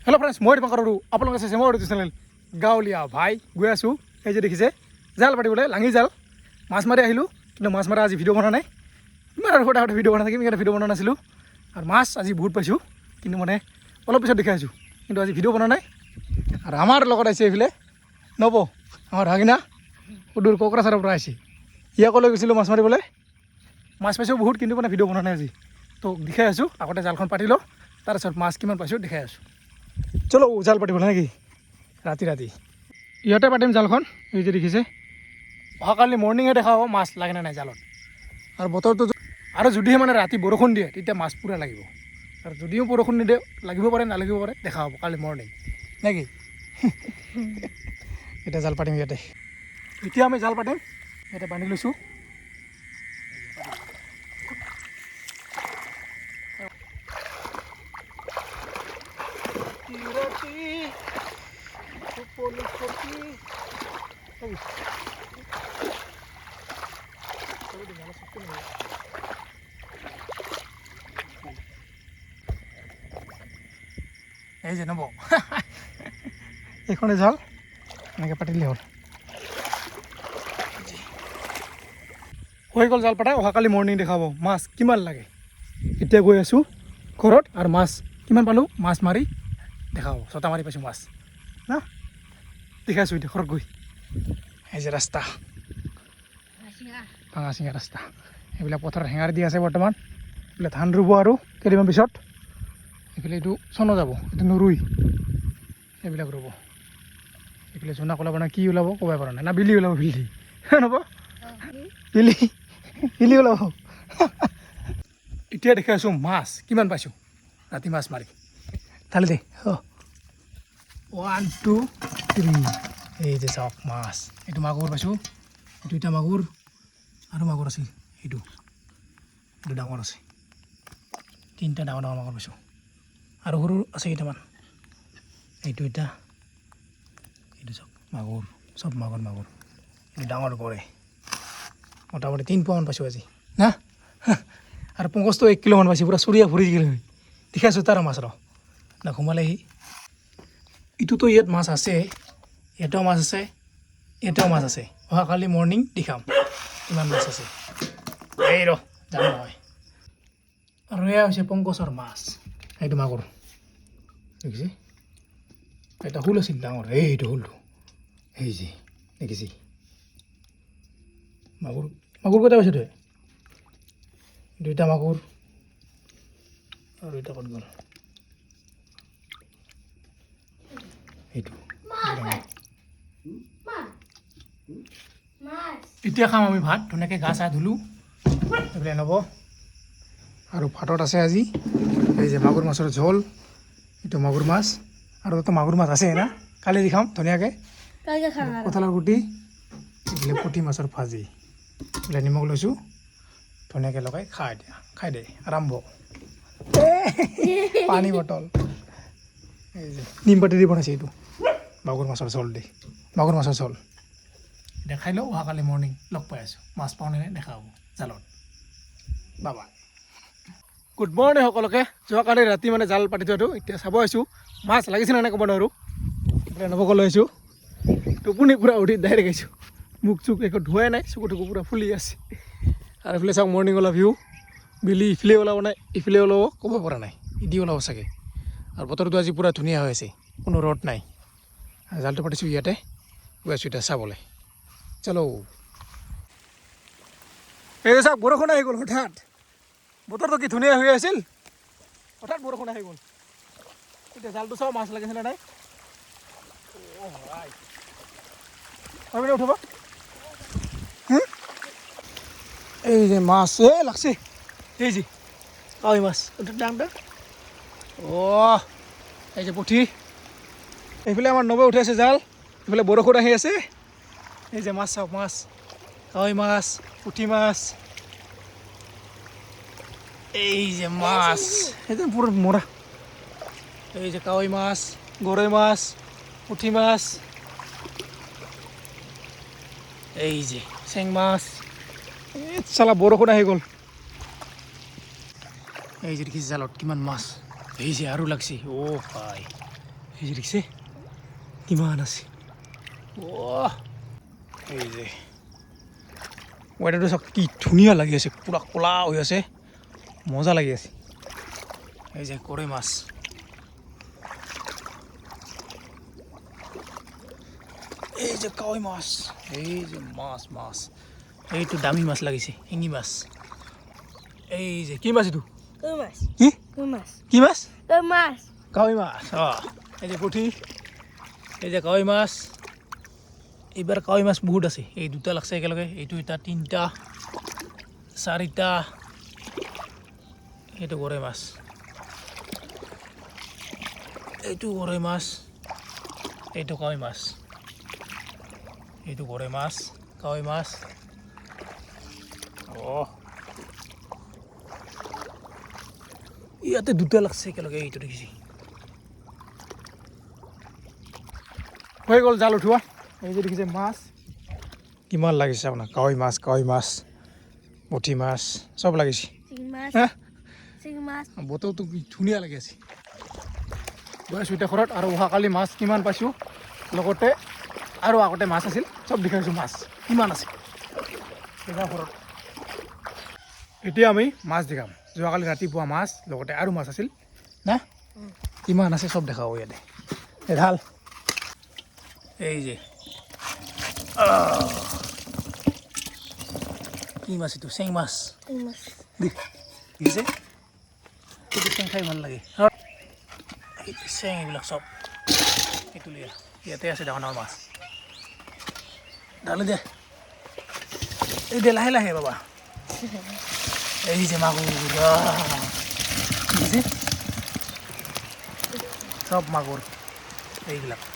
Hello' friends, মই দীপঙ্কৰ আৰু আপোনালোকে চাইছে মোৰ ইউটিউব চেনেল গাঁৱলীয়া ভাই। গৈ আছোঁ, এই যে দেখিছে জাল পাতিবলৈ, লাঙি জাল মাছ মাৰি আহিলোঁ। কিন্তু মাছ মাৰা আজি ভিডিঅ' বনোৱা নাই। ইমান আৰু সদায় ভিডিঅ' বনাই থাকিম, সেইকাৰণে ভিডিঅ' বনোৱা নাছিলোঁ। আৰু মাছ আজি বহুত পাইছোঁ, কিন্তু মানে অলপ পিছত দেখাই আছোঁ। কিন্তু আজি ভিডিঅ' বনোৱা নাই। আৰু আমাৰ লগত আহিছে এইফালে নব, আমাৰ ভাগিনা সুদূৰ কোকৰাঝাৰৰ পৰা আহিছে। ইয়াকো লৈ গৈছিলোঁ মাছ মাৰিবলৈ। মাছ পাইছোঁ বহুত, কিন্তু মানে ভিডিঅ' বনোৱা নাই আজি। তো দেখাই আছোঁ, আগতে জালখন পাতি লওঁ, তাৰপিছত মাছ কিমান পাইছোঁ দেখাই আছোঁ। চলো জাল পাতিবলৈ নেকি? ৰাতি ৰাতি ইয়াতে পাতিম জালখন। এই যে দেখিছে, অহাকালি মৰ্ণিঙে দেখা হ'ব মাছ লাগে নে নাই জালত। আৰু বতৰটো আৰু যদিহে মানে ৰাতি বৰষুণ দিয়ে, তেতিয়া মাছ পূৰা লাগিব। আৰু যদিও বৰষুণ নিদিয়ে, লাগিব পাৰে নালাগিব পাৰে, দেখা হ'ব কালি মৰ্ণিং নেকি? এতিয়া জাল পাতিম ইয়াতে। এতিয়া আমি জাল পাতিম, ইয়াতে বান্ধি লৈছোঁ। এই যে নব এইখনে জাল এনেকৈ পাতিলে হ'ল। হৈ গ'ল জাল পাতা, অহাকালি মৰ্ণিং দেখাব মাছ কিমান লাগে। এতিয়া গৈ আছোঁ ঘৰত, আৰু মাছ কিমান পালোঁ মাছ মাৰি দেখাব। ছটা মাৰি পাইছোঁ মাছ না, দেখাইছোঁ এতিয়া ঘৰত গৈ। এই যে ৰাস্তা, ভাঙা চিঙা ৰাস্তা, এইবিলাক পথাৰত হেঙাৰ দি আছে বৰ্তমান। এইফালে ধান ৰুব আৰু কেইদিনমান পিছত। এইফালে এইটো চন যাব, এইটো নুৰুই, এইবিলাক ৰুব। এইফালে জোনাক ওলাব না কি ওলাব ক'ব পৰা নাই, না বিলি ওলাব, বিলি নব বিলি বিলি ওলাব। এতিয়া দেখি আছোঁ মাছ কিমান পাইছোঁ ৰাতি মাছ মাৰি। ঢালি দে 1 2 3। এই যে চাওক মাছ, এইটো মাগুৰ পাইছোঁ, এইটো এটা মাগুৰ, আৰু মাগুৰ আছিল এইটো ডাঙৰ আছে। 3টা ডাঙৰ ডাঙৰ মাগুৰ পাইছোঁ, আৰু সৰু আছে কেইটামান। এইটো এটা, এইটো চাওক মাগুৰ, চব মাগুৰ মাগুৰ। এইটো ডাঙৰ পৰে, মোটামুটি 3 পোৱামান পাইছোঁ আজি না। আৰু পংকজটো 1 কিলোমান পাইছোঁ, পূৰা চুৰিয়া ভৰি গ'ল। দেখাইছোঁ তাৰ মাছ ৰ না ঘুমালেহি। ইটোতো ইয়াত মাছ আছে, ইয়াতেও মাছ আছে, ইয়াতেও মাছ আছে। অহাকালি মৰ্ণিং দেখাম কিমান মাছ আছে। এই ৰ যাম নহয়। আৰু এয়া হৈছে পংকজৰ মাছ, এইটো মাগুৰ দেখিছে। এটা শোল আছিল ডাঙৰ, এইটো শোলটো, এই যে দেখিছে মাগুৰ। মাগুৰ কেইটা পাইছোঁ তই? 2টা মাগুৰ, আৰু এটা ক'ত গ'ল এইটো। এতিয়া খাম আমি ভাত, ধুনীয়াকৈ গা চা ধুলোঁ। এইফালে নব আৰু ভাতত আছে আজি এই যে মাগুৰ মাছৰ ঝোল, এইটো মাগুৰ মাছ, আৰু এটা মাগুৰ মাছ আছে না, কালি দি খাম ধুনীয়াকৈ। কঁঠালৰ গুটি, এইফালে পুঠি মাছৰ ভাজি, এইফালে নিমখ লৈছোঁ, ধুনীয়াকৈ লগাই খাই দে আৰম্ভ। পানী বটল, এই যে নিম পাতি দি বনাইছে এইটো মাগুৰ মাছৰ ঝোল দি, মাগুৰ মাছৰ ঝোল। এতিয়া খাই লওঁ, অহাকালি মৰ্ণিং লগ পাই আছোঁ, মাছ পাওঁ নে দেখা হ'ব জালত। বাবা গুড মৰ্ণিং সকলোকে। যোৱাকালি ৰাতি মানে জাল পাতি থোৱাটো এতিয়া চাব আহিছোঁ, মাছ লাগিছেনে নাই ক'ব নোৱাৰোঁ। এইফালে নবক লৈ আহিছোঁ, টোপনি পূৰা উঠি ডাইৰেক্ট আহিছোঁ, মুখ চুখ একো ধোৱাই নাই, চকু টকু পূৰা ফুলি আছে। আৰু এইফালে চাওক মৰ্ণিং ওলা ভিউ, বিলি ইফালে ওলাব নাই ইফালে ওলাব ক'ব পৰা নাই, ইদি ওলাব চাগে। আৰু বতৰটো আজি পূৰা ধুনীয়া হৈ আছে, কোনো ৰ'দ নাই। জালটো পাতিছোঁ ইয়াতে, গৈ আছোঁ এতিয়া চাবলৈ। চলো, এই যে চাওক বৰষুণ আহি গ'ল হঠাৎ। বতৰটো কি ধুনীয়া হৈ আছিল, হঠাৎ বৰষুণ আহি গ'ল। এতিয়া জালটো চাওঁ মাছ লাগিছেনে নাই। আৰু উঠিব, এই যে মাছ লাগছে, এই যে কাৱৈ মাছ ডাঙৰ। এই যে পুঠি, এইফালে আমাৰ নবৈ উঠি আছে জাল, এইফালে বৰষুণ আহি আছে। এই যে মাছ চাওক, মাছ কাৱৈ মাছ, পুঠি মাছ, এই যে মাছ একদম পুৰো মৰা। এই যে কাৱৈ মাছ, গৰৈ মাছ, পুঠি মাছ, এই যে চেং মাছ। চালা বৰষুণ আহি গ'ল। এই যে দেখিছে জালত কিমান মাছ, এই যে আৰু লাগছে। অ' ভাই এই যে দেখিছে কিমান আছে এই যে ৱেডাৰটো চাওক কি ধুনীয়া লাগি আছে পুৰা ক'লা হৈ আছে মজা লাগি আছে এই যে গৰৈ মাছ এই যে কাৱৈ মাছ এই যে মাছ এইটো দামী মাছ লাগিছে শিঙি মাছ এই যে কি মাছ এইটো কি কি মাছ কাৱৈ মাছ এই যে পুঠি এই যে কাৱৈ মাছ এইবাৰ কাৱৈ মাছ বহুত আছে এই দুটা লাগছে একেলগে এইটো এটা তিনিটা চাৰিটা এইটো গৰৈ মাছ এইটো গৰৈ মাছ এইটো কাৱৈ মাছ এইটো গৰৈ মাছ কাৱৈ মাছ ইয়াতে দুটা লাগছে একেলগে এইটো দেখিছে হৈ গ'ল জাল উঠোৱা এই যে দেখিছে মাছ কিমান লাগিছে আপোনাক কাৱৈ মাছ পুঠি মাছ চব লাগিছে বতৰটো ধুনীয়া লাগি আছে গৈ আছোঁ এতিয়া ঘৰত আৰু অহাকালি মাছ কিমান পাইছোঁ লগতে আৰু আগতে মাছ আছিল চব দেখাইছোঁ মাছ কিমান আছে ঘৰত এতিয়া আমি মাছ দেখাম যোৱাকালি ৰাতিপুৱা মাছ লগতে আৰু মাছ আছিল না কিমান আছে চব দেখাব ইয়াতে এই ঢাল এই যে কি মাছ এইটো চেং মাছ দেখিছে এইটো চেং খাই ভাল লাগে এইটো চেং এইবিলাক চব এইটো লিয়া ইয়াতে আছে ডাঙৰ ডাঙৰ মাছ ঢালি দে এই দে লাহে লাহে বাবা এই যে মাগুৰ দেখিছে চব মাগুৰ এইবিলাক